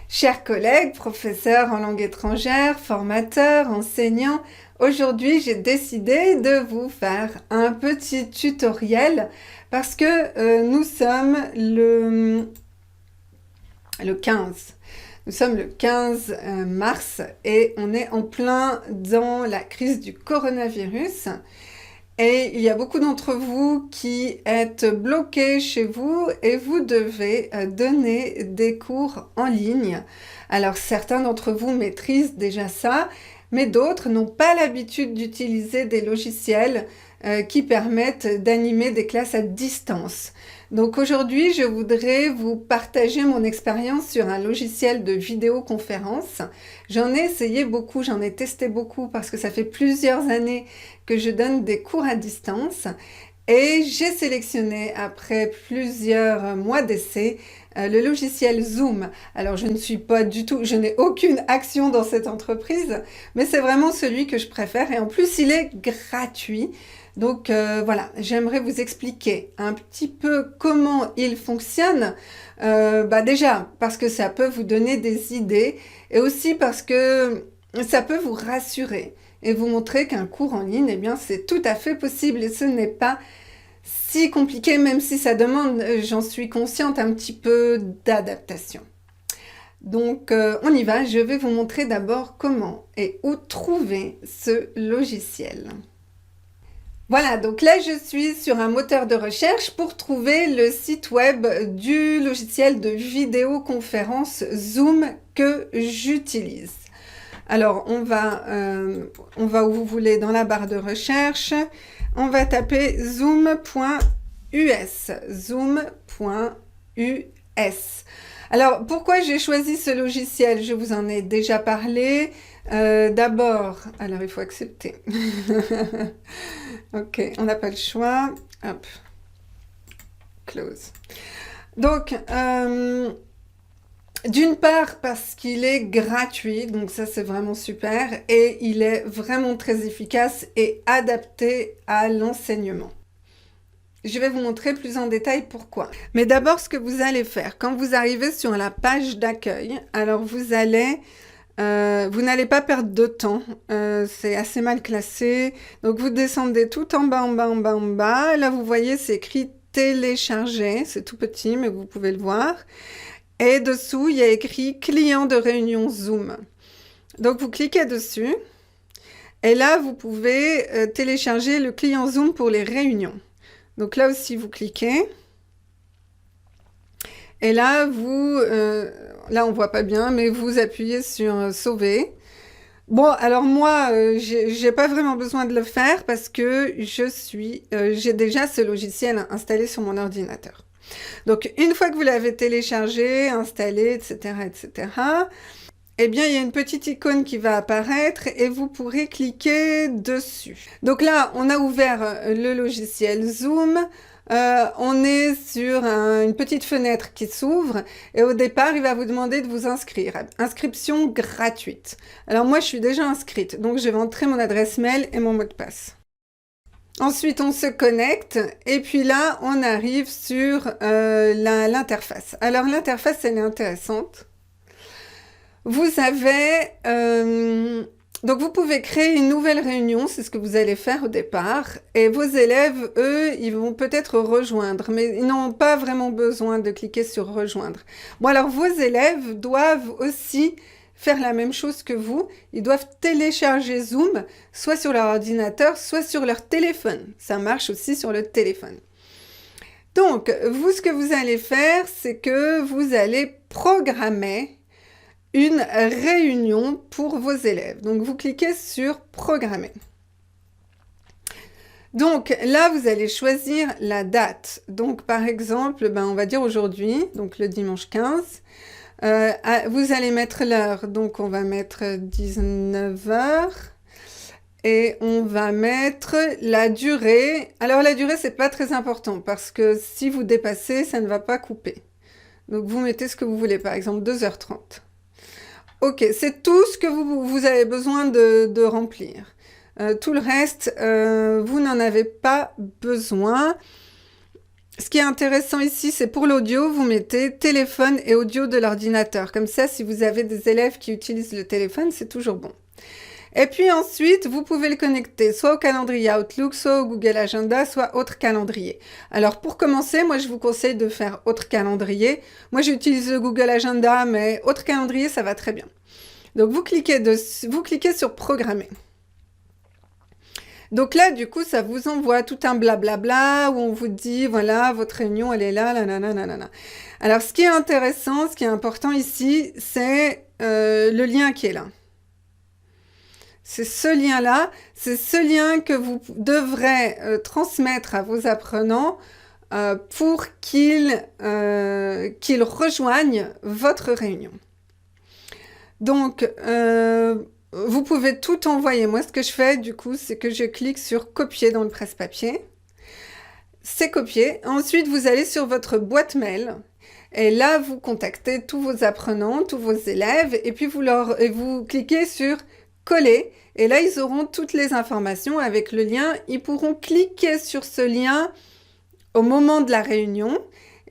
Chers collègues, professeurs en langue étrangère, formateurs, enseignants, aujourd'hui j'ai décidé de vous faire un petit tutoriel parce que nous sommes le 15. Nous sommes le 15 mars et on est en plein dans la crise du coronavirus. Et il y a beaucoup d'entre vous qui êtes bloqués chez vous et vous devez donner des cours en ligne. Alors certains d'entre vous maîtrisent déjà ça, mais d'autres n'ont pas l'habitude d'utiliser des logiciels qui permettent d'animer des classes à distance. Donc aujourd'hui, je voudrais vous partager mon expérience sur un logiciel de vidéoconférence. J'en ai essayé beaucoup, j'en ai testé beaucoup parce que ça fait plusieurs années que je donne des cours à distance et j'ai sélectionné après plusieurs mois d'essai le logiciel Zoom. Alors je ne suis pas du tout, je n'ai aucune action dans cette entreprise, mais c'est vraiment celui que je préfère et en plus il est gratuit. Donc voilà, j'aimerais vous expliquer un petit peu comment il fonctionne. Déjà parce que ça peut vous donner des idées et aussi parce que ça peut vous rassurer et vous montrer qu'un cours en ligne, eh bien, c'est tout à fait possible et ce n'est pas si compliqué, même si ça demande, j'en suis consciente, un petit peu d'adaptation. Donc, on y va. Je vais vous montrer d'abord comment et où trouver ce logiciel. Voilà, donc là, je suis sur un moteur de recherche pour trouver le site web du logiciel de vidéoconférence Zoom que j'utilise. Alors, on va où vous voulez dans la barre de recherche. On va taper zoom.us. Zoom.us. Alors, pourquoi j'ai choisi ce logiciel? Je vous en ai déjà parlé. D'abord, alors il faut accepter. Ok, on n'a pas le choix. Hop. Close. Donc, d'une part parce qu'il est gratuit, donc ça c'est vraiment super, et il est vraiment très efficace et adapté à l'enseignement. Je vais vous montrer plus en détail pourquoi. Mais d'abord, ce que vous allez faire, quand vous arrivez sur la page d'accueil, alors vous n'allez pas perdre de temps, c'est assez mal classé, donc vous descendez tout en bas, en bas, en bas, en bas, là vous voyez c'est écrit télécharger, c'est tout petit mais vous pouvez le voir. Et dessous, il y a écrit client de réunion Zoom. Donc, vous cliquez dessus. Et là, vous pouvez télécharger le client Zoom pour les réunions. Donc là aussi, vous cliquez. Et là, là, on voit pas bien, mais vous appuyez sur sauver. Bon, alors moi, j'ai pas vraiment besoin de le faire parce que j'ai déjà ce logiciel installé sur mon ordinateur. Donc, une fois que vous l'avez téléchargé, installé, etc., etc., eh bien, il y a une petite icône qui va apparaître et vous pourrez cliquer dessus. Donc là, on a ouvert le logiciel Zoom. On est sur une petite fenêtre qui s'ouvre et au départ, il va vous demander de vous inscrire. Inscription gratuite. Alors moi, je suis déjà inscrite, donc je vais entrer mon adresse mail et mon mot de passe. Ensuite, on se connecte et puis là, on arrive sur l'interface. Alors, l'interface, elle est intéressante. Vous avez... donc, vous pouvez créer une nouvelle réunion, c'est ce que vous allez faire au départ. Et vos élèves, eux, ils vont peut-être rejoindre, mais ils n'ont pas vraiment besoin de cliquer sur rejoindre. Bon, alors, vos élèves doivent aussi faire la même chose que vous. Ils doivent télécharger Zoom, soit sur leur ordinateur, soit sur leur téléphone. Ça marche aussi sur le téléphone. Donc, vous, ce que vous allez faire, c'est que vous allez programmer une réunion pour vos élèves. Donc, vous cliquez sur « Programmer ». Donc, là, vous allez choisir la date. Donc, par exemple, on va dire aujourd'hui, donc le dimanche 15. Vous allez mettre l'heure, donc on va mettre 19 heures. Et on va mettre la durée. Alors, la durée, c'est pas très important parce que si vous dépassez, ça ne va pas couper. Donc, vous mettez ce que vous voulez, par exemple 2h30. Ok, c'est tout ce que vous avez besoin de remplir. Tout le reste, vous n'en avez pas besoin. Ce qui est intéressant ici, c'est pour l'audio, vous mettez téléphone et audio de l'ordinateur. Comme ça, si vous avez des élèves qui utilisent le téléphone, c'est toujours bon. Et puis ensuite, vous pouvez le connecter soit au calendrier Outlook, soit au Google Agenda, soit autre calendrier. Alors pour commencer, moi je vous conseille de faire autre calendrier. Moi j'utilise le Google Agenda, mais autre calendrier, ça va très bien. Donc vous cliquez sur Programmer. Donc là, du coup, ça vous envoie tout un blablabla où on vous dit, voilà, votre réunion, elle est là, nanana. Alors, ce qui est intéressant, ce qui est important ici, c'est le lien qui est là. C'est ce lien-là, c'est ce lien que vous devrez transmettre à vos apprenants pour qu'ils rejoignent votre réunion. Donc, vous pouvez tout envoyer. Moi, ce que je fais, du coup, c'est que je clique sur copier dans le presse-papier. C'est copié. Ensuite, vous allez sur votre boîte mail. Et là, vous contactez tous vos apprenants, tous vos élèves. Et puis, vous cliquez sur coller. Et là, ils auront toutes les informations avec le lien. Ils pourront cliquer sur ce lien au moment de la réunion.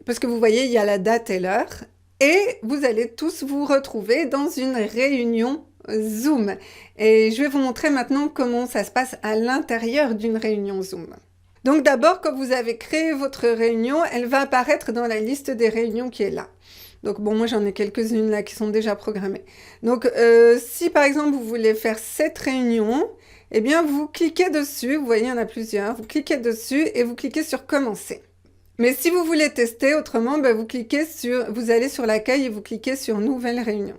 Parce que vous voyez, il y a la date et l'heure. Et vous allez tous vous retrouver dans une réunion Zoom. Et je vais vous montrer maintenant comment ça se passe à l'intérieur d'une réunion Zoom. Donc d'abord, quand vous avez créé votre réunion, elle va apparaître dans la liste des réunions qui est là. Donc bon, moi j'en ai quelques-unes là qui sont déjà programmées. Donc si par exemple vous voulez faire cette réunion, eh bien vous cliquez dessus, vous voyez il y en a plusieurs, vous cliquez dessus et vous cliquez sur commencer. Mais si vous voulez tester autrement, ben, vous allez sur l'accueil et vous cliquez sur nouvelle réunion.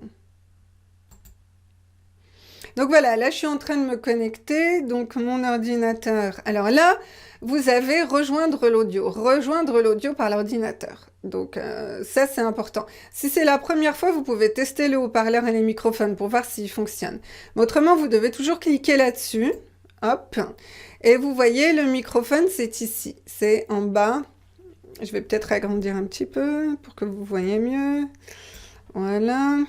Donc voilà, là je suis en train de me connecter, donc mon ordinateur. Alors là, vous avez rejoindre l'audio par l'ordinateur. Donc ça c'est important. Si c'est la première fois, vous pouvez tester le haut-parleur et les microphones pour voir s'ils fonctionnent. Mais autrement, vous devez toujours cliquer là-dessus, hop, et vous voyez le microphone c'est ici, c'est en bas. Je vais peut-être agrandir un petit peu pour que vous voyez mieux. Voilà.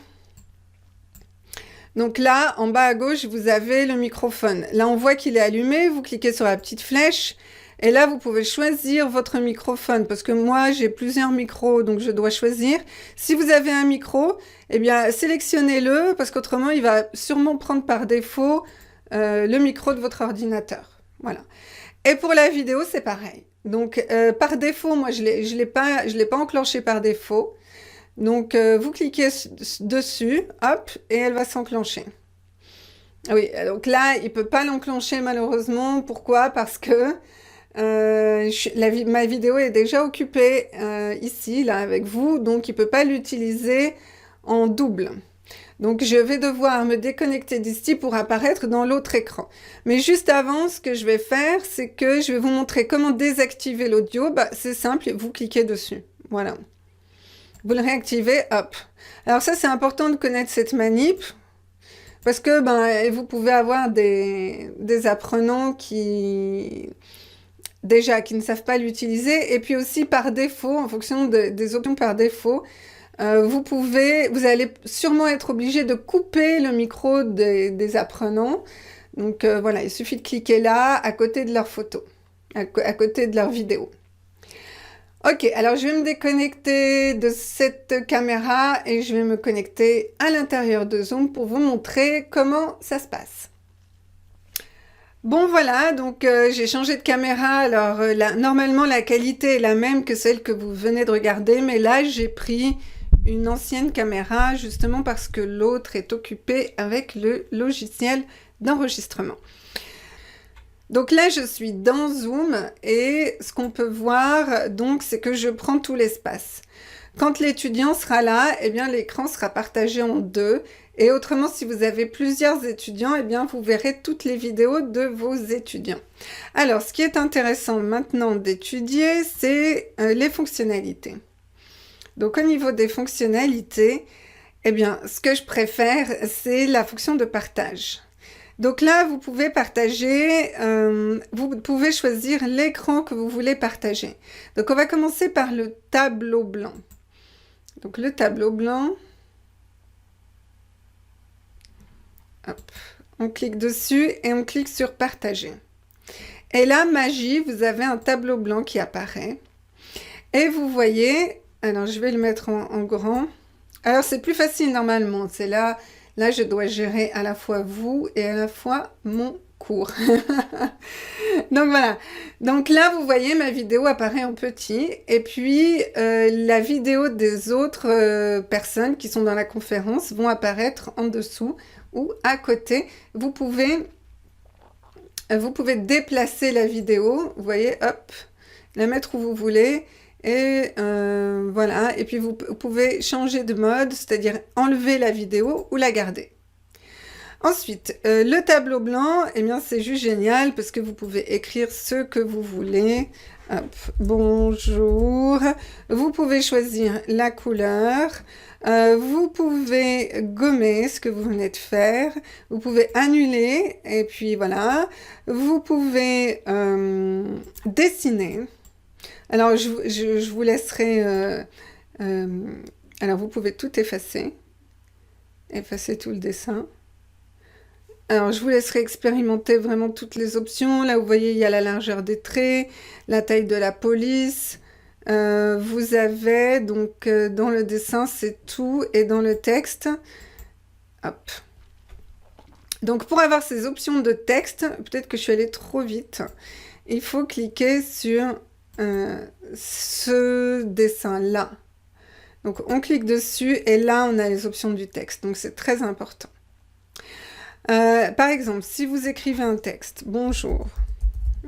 Donc là, en bas à gauche, vous avez le microphone. Là, on voit qu'il est allumé. Vous cliquez sur la petite flèche. Et là, vous pouvez choisir votre microphone. Parce que moi, j'ai plusieurs micros, donc je dois choisir. Si vous avez un micro, eh bien, sélectionnez-le. Parce qu'autrement, il va sûrement prendre par défaut le micro de votre ordinateur. Voilà. Et pour la vidéo, c'est pareil. Donc, par défaut, moi, je l'ai pas enclenché par défaut. Donc, vous cliquez dessus, hop, et elle va s'enclencher. Oui, donc là, il ne peut pas l'enclencher malheureusement. Pourquoi? Parce que ma vidéo est déjà occupée ici, là, avec vous, donc il ne peut pas l'utiliser en double. Donc, je vais devoir me déconnecter d'ici pour apparaître dans l'autre écran. Mais juste avant, ce que je vais faire, c'est que je vais vous montrer comment désactiver l'audio. Bah, c'est simple, vous cliquez dessus. Voilà. Vous le réactivez, hop. Alors ça, c'est important de connaître cette manip, parce que vous pouvez avoir des apprenants qui ne savent pas l'utiliser, et puis aussi par défaut, en fonction des options par défaut, vous allez sûrement être obligé de couper le micro des apprenants. Donc voilà, il suffit de cliquer là, à côté de leur photo, à côté de leur vidéo. Ok, alors je vais me déconnecter de cette caméra et je vais me connecter à l'intérieur de Zoom pour vous montrer comment ça se passe. Bon voilà, donc j'ai changé de caméra. Alors normalement la qualité est la même que celle que vous venez de regarder, mais là j'ai pris une ancienne caméra justement parce que l'autre est occupée avec le logiciel d'enregistrement. Donc là, je suis dans Zoom et ce qu'on peut voir, donc, c'est que je prends tout l'espace. Quand l'étudiant sera là, eh bien, l'écran sera partagé en deux. Et autrement, si vous avez plusieurs étudiants, eh bien, vous verrez toutes les vidéos de vos étudiants. Alors, ce qui est intéressant maintenant d'étudier, c'est les fonctionnalités. Donc, au niveau des fonctionnalités, eh bien, ce que je préfère, c'est la fonction de partage. Donc là, vous pouvez partager, vous pouvez choisir l'écran que vous voulez partager. Donc on va commencer par le tableau blanc. Donc le tableau blanc, hop, on clique dessus et on clique sur partager. Et là, magie, vous avez un tableau blanc qui apparaît. Et vous voyez, alors je vais le mettre en grand. Alors c'est plus facile normalement, c'est là je dois gérer à la fois vous et à la fois mon cours. Donc voilà, donc là vous voyez ma vidéo apparaît en petit et puis la vidéo des autres personnes qui sont dans la conférence vont apparaître en dessous ou à côté. Vous pouvez déplacer la vidéo, vous voyez, hop, la mettre où vous voulez. Et voilà, et puis vous pouvez changer de mode, c'est-à-dire enlever la vidéo ou la garder. Ensuite, le tableau blanc, eh bien c'est juste génial parce que vous pouvez écrire ce que vous voulez. Hop, bonjour. Vous pouvez choisir la couleur. Vous pouvez gommer ce que vous venez de faire. Vous pouvez annuler et puis voilà. Vous pouvez dessiner. Alors, je vous laisserai... alors, vous pouvez tout effacer. Effacer tout le dessin. Alors, je vous laisserai expérimenter vraiment toutes les options. Là, vous voyez, il y a la largeur des traits, la taille de la police. Vous avez, donc, dans le dessin, c'est tout. Et dans le texte, hop. Donc, pour avoir ces options de texte, peut-être que je suis allée trop vite, il faut cliquer sur... ce dessin-là. Donc, on clique dessus et là, on a les options du texte. Donc, c'est très important. Par exemple, si vous écrivez un texte, bonjour,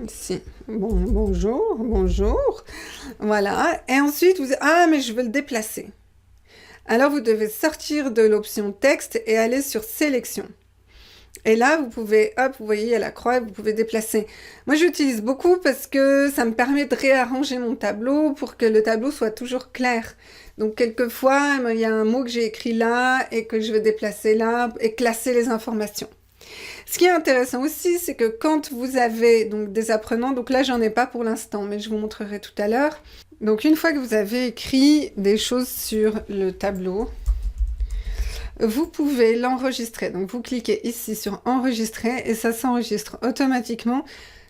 ici, bonjour, voilà, et ensuite, mais je veux le déplacer. Alors, vous devez sortir de l'option texte et aller sur sélection. Et là, vous pouvez, hop, vous voyez, il y a la croix, vous pouvez déplacer. Moi, j'utilise beaucoup parce que ça me permet de réarranger mon tableau pour que le tableau soit toujours clair. Donc, quelquefois, il y a un mot que j'ai écrit là et que je vais déplacer là et classer les informations. Ce qui est intéressant aussi, c'est que quand vous avez donc des apprenants, donc là, j'en ai pas pour l'instant, mais je vous montrerai tout à l'heure. Donc, une fois que vous avez écrit des choses sur le tableau, vous pouvez l'enregistrer. Donc, vous cliquez ici sur enregistrer et ça s'enregistre automatiquement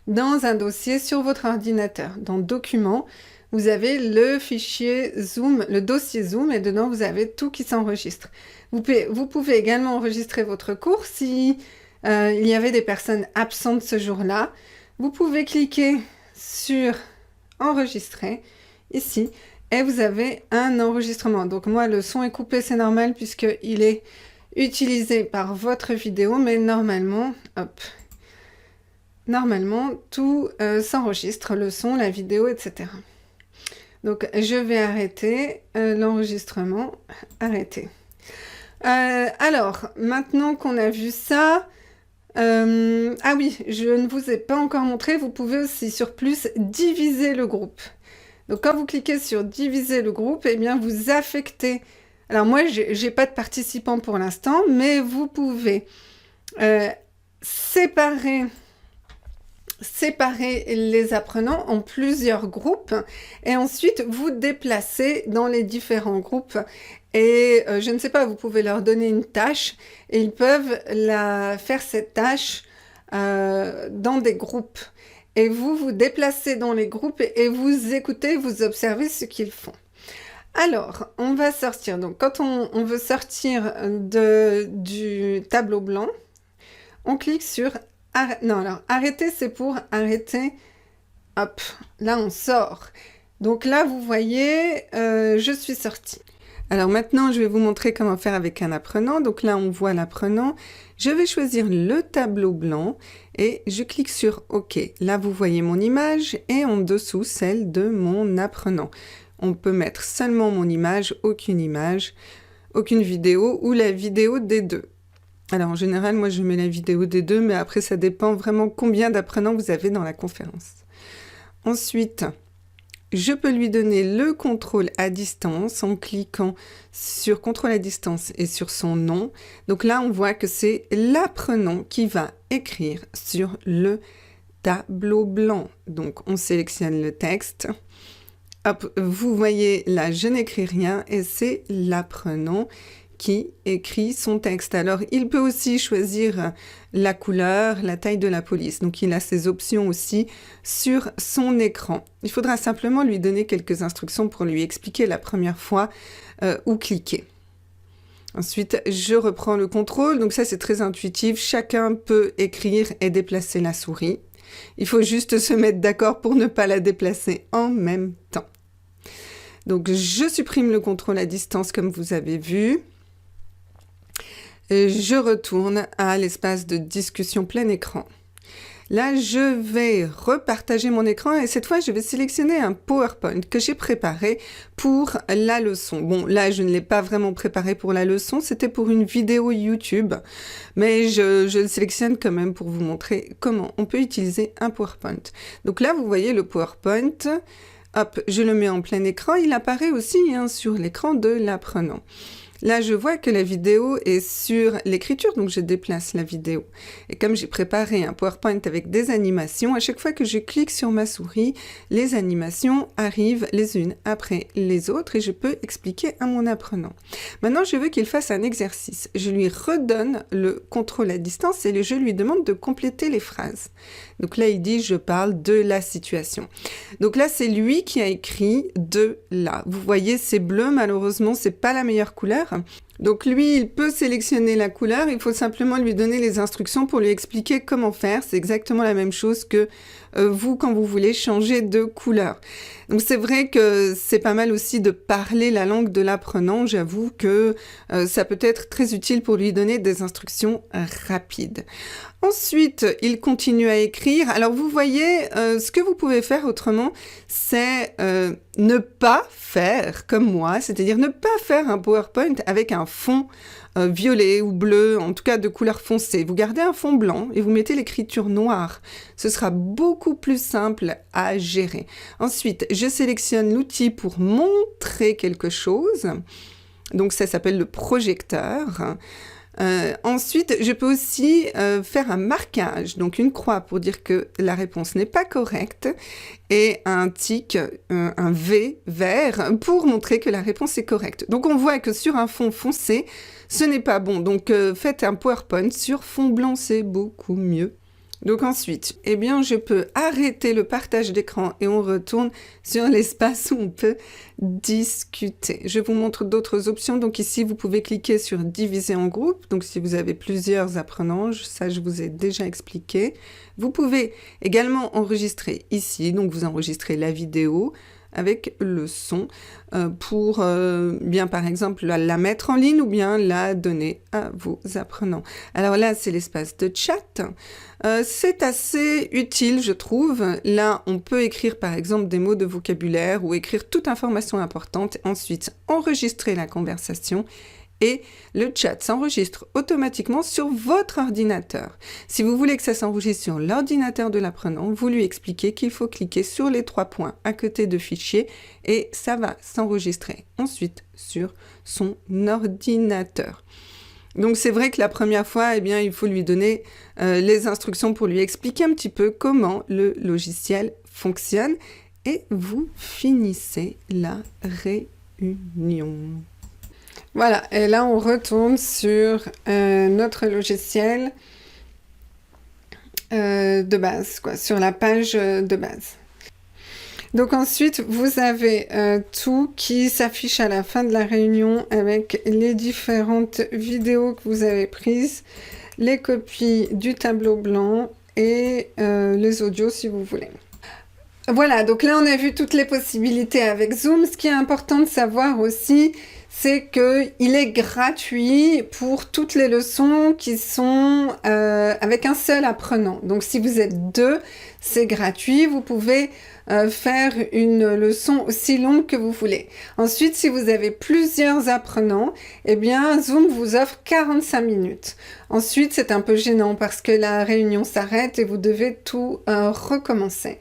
dans un dossier sur votre ordinateur. Dans documents, vous avez le fichier Zoom, le dossier Zoom et dedans, vous avez tout qui s'enregistre. Vous pouvez également enregistrer votre cours si il y avait des personnes absentes ce jour-là. Vous pouvez cliquer sur enregistrer ici. Et vous avez un enregistrement. Donc moi, le son est coupé, c'est normal puisqu'il est utilisé par votre vidéo. Mais normalement, hop, normalement, tout s'enregistre, le son, la vidéo, etc. Donc je vais arrêter l'enregistrement. Arrêter. Alors, maintenant qu'on a vu ça... ah oui, je ne vous ai pas encore montré. Vous pouvez aussi, sur plus, diviser le groupe. Donc, quand vous cliquez sur « Diviser le groupe », eh bien, vous affectez... Alors, moi, je n'ai pas de participants pour l'instant, mais vous pouvez séparer les apprenants en plusieurs groupes et ensuite vous déplacer dans les différents groupes. Et je ne sais pas, vous pouvez leur donner une tâche et ils peuvent faire cette tâche dans des groupes. Et vous vous déplacez dans les groupes et vous écoutez, vous observez ce qu'ils font. Alors, on va sortir. Donc, quand on veut sortir du tableau blanc, on clique sur non, alors, arrêter, c'est pour arrêter. Hop, là, on sort. Donc là, vous voyez, je suis sortie. Alors maintenant, je vais vous montrer comment faire avec un apprenant. Donc là, on voit l'apprenant. Je vais choisir le tableau blanc et je clique sur OK. Là, vous voyez mon image et en dessous, celle de mon apprenant. On peut mettre seulement mon image, aucune vidéo ou la vidéo des deux. Alors en général, moi, je mets la vidéo des deux, mais après, ça dépend vraiment combien d'apprenants vous avez dans la conférence. Ensuite... je peux lui donner le contrôle à distance en cliquant sur contrôle à distance et sur son nom. Donc là, on voit que c'est l'apprenant qui va écrire sur le tableau blanc. Donc, on sélectionne le texte. Hop, vous voyez là, je n'écris rien et c'est l'apprenant qui écrit son texte. Alors, il peut aussi choisir la couleur, la taille de la police. Donc, il a ses options aussi sur son écran. Il faudra simplement lui donner quelques instructions pour lui expliquer la première fois où cliquer. Ensuite, je reprends le contrôle. Donc ça, c'est très intuitif. Chacun peut écrire et déplacer la souris. Il faut juste se mettre d'accord pour ne pas la déplacer en même temps. Donc, je supprime le contrôle à distance comme vous avez vu. Et je retourne à l'espace de discussion plein écran. Là, je vais repartager mon écran et cette fois, je vais sélectionner un PowerPoint que j'ai préparé pour la leçon. Bon, là, je ne l'ai pas vraiment préparé pour la leçon, c'était pour une vidéo YouTube, mais je le sélectionne quand même pour vous montrer comment on peut utiliser un PowerPoint. Donc là, vous voyez le PowerPoint. Hop, je le mets en plein écran. Il apparaît aussi sur l'écran de l'apprenant. Là, je vois que la vidéo est sur l'écriture, donc je déplace la vidéo. Et comme j'ai préparé un PowerPoint avec des animations, à chaque fois que je clique sur ma souris, les animations arrivent les unes après les autres et je peux expliquer à mon apprenant. Maintenant, je veux qu'il fasse un exercice. Je lui redonne le contrôle à distance et je lui demande de compléter les phrases. Donc là, il dit « je parle de la situation ». Donc là, c'est lui qui a écrit « de là ». Vous voyez, c'est bleu, malheureusement, c'est pas la meilleure couleur. Donc lui, il peut sélectionner la couleur, il faut simplement lui donner les instructions pour lui expliquer comment faire. C'est exactement la même chose que vous quand vous voulez changer de couleur. Donc c'est vrai que c'est pas mal aussi de parler la langue de l'apprenant. J'avoue que ça peut être très utile pour lui donner des instructions rapides. Ensuite, il continue à écrire. Alors vous voyez, ce que vous pouvez faire autrement, c'est ne pas faire comme moi, c'est-à-dire ne pas faire un PowerPoint avec un fond violet ou bleu, en tout cas de couleur foncée. Vous gardez un fond blanc et vous mettez l'écriture noire. Ce sera beaucoup plus simple à gérer. Ensuite, je sélectionne l'outil pour montrer quelque chose. Donc ça s'appelle le projecteur. Ensuite, je peux aussi faire un marquage, donc une croix pour dire que la réponse n'est pas correcte et un tic, un V vert pour montrer que la réponse est correcte. Donc on voit que sur un fond foncé, ce n'est pas bon. Donc faites un PowerPoint sur fond blanc, c'est beaucoup mieux. Donc ensuite, eh bien, je peux arrêter le partage d'écran et on retourne sur l'espace où on peut discuter. Je vous montre d'autres options. Donc ici, vous pouvez cliquer sur diviser en groupe. Donc si vous avez plusieurs apprenants, ça je vous ai déjà expliqué. Vous pouvez également enregistrer ici. Donc vous enregistrez la vidéo avec le son pour bien par exemple la mettre en ligne ou bien la donner à vos apprenants. Alors là, c'est l'espace de chat. C'est assez utile, je trouve. Là, on peut écrire par exemple des mots de vocabulaire ou écrire toute information importante. Ensuite, enregistrer la conversation et le chat s'enregistre automatiquement sur votre ordinateur. Si vous voulez que ça s'enregistre sur l'ordinateur de l'apprenant, vous lui expliquez qu'il faut cliquer sur les 3 points à côté de fichier et ça va s'enregistrer ensuite sur son ordinateur. Donc c'est vrai que la première fois, eh bien, il faut lui donner les instructions pour lui expliquer un petit peu comment le logiciel fonctionne et vous finissez la réunion. Voilà, et là on retourne sur notre logiciel de base, sur la page de base. Donc ensuite, vous avez tout qui s'affiche à la fin de la réunion avec les différentes vidéos que vous avez prises, les copies du tableau blanc et les audios si vous voulez. Voilà, donc là on a vu toutes les possibilités avec Zoom. Ce qui est important de savoir aussi, c'est qu'il est gratuit pour toutes les leçons qui sont avec un seul apprenant. Donc si vous êtes 2, c'est gratuit. Vous pouvez faire une leçon aussi longue que vous voulez. Ensuite, si vous avez plusieurs apprenants, eh bien Zoom vous offre 45 minutes. Ensuite, c'est un peu gênant parce que la réunion s'arrête et vous devez tout recommencer.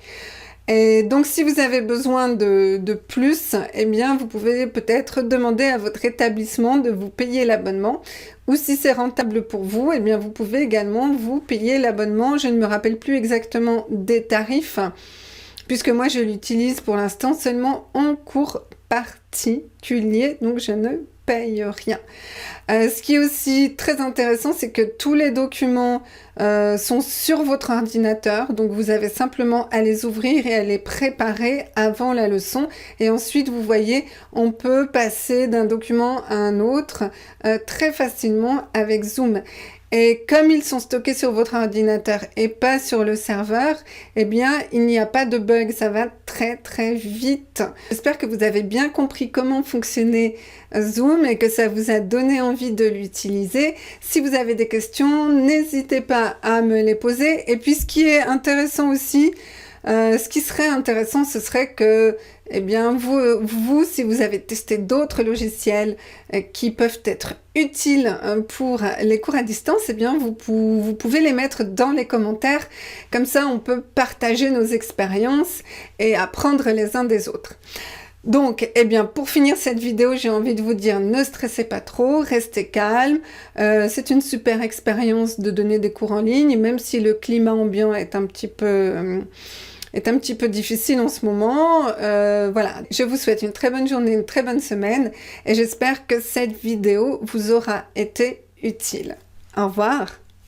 Et donc, si vous avez besoin de plus, eh bien, vous pouvez peut-être demander à votre établissement de vous payer l'abonnement. Ou si c'est rentable pour vous, eh bien, vous pouvez également vous payer l'abonnement. Je ne me rappelle plus exactement des tarifs, puisque moi, je l'utilise pour l'instant seulement en cours particulier. Donc, je ne paye rien. Ce qui est aussi très intéressant, c'est que tous les documents sont sur votre ordinateur, donc vous avez simplement à les ouvrir et à les préparer avant la leçon. Et ensuite, vous voyez, on peut passer d'un document à un autre très facilement avec Zoom. Et comme ils sont stockés sur votre ordinateur et pas sur le serveur, eh bien, il n'y a pas de bug, ça va très très vite. J'espère que vous avez bien compris comment fonctionnait Zoom et que ça vous a donné envie de l'utiliser. Si vous avez des questions, n'hésitez pas à me les poser. Et puis, ce qui est intéressant aussi, ce qui serait intéressant, ce serait que, eh bien, vous, si vous avez testé d'autres logiciels qui peuvent être utiles pour les cours à distance, eh bien, vous pouvez les mettre dans les commentaires. Comme ça, on peut partager nos expériences et apprendre les uns des autres. Donc, eh bien, pour finir cette vidéo, j'ai envie de vous dire, ne stressez pas trop, restez calme. C'est une super expérience de donner des cours en ligne, même si le climat ambiant est un petit peu difficile en ce moment. Voilà, je vous souhaite une très bonne journée, une très bonne semaine, et j'espère que cette vidéo vous aura été utile. Au revoir.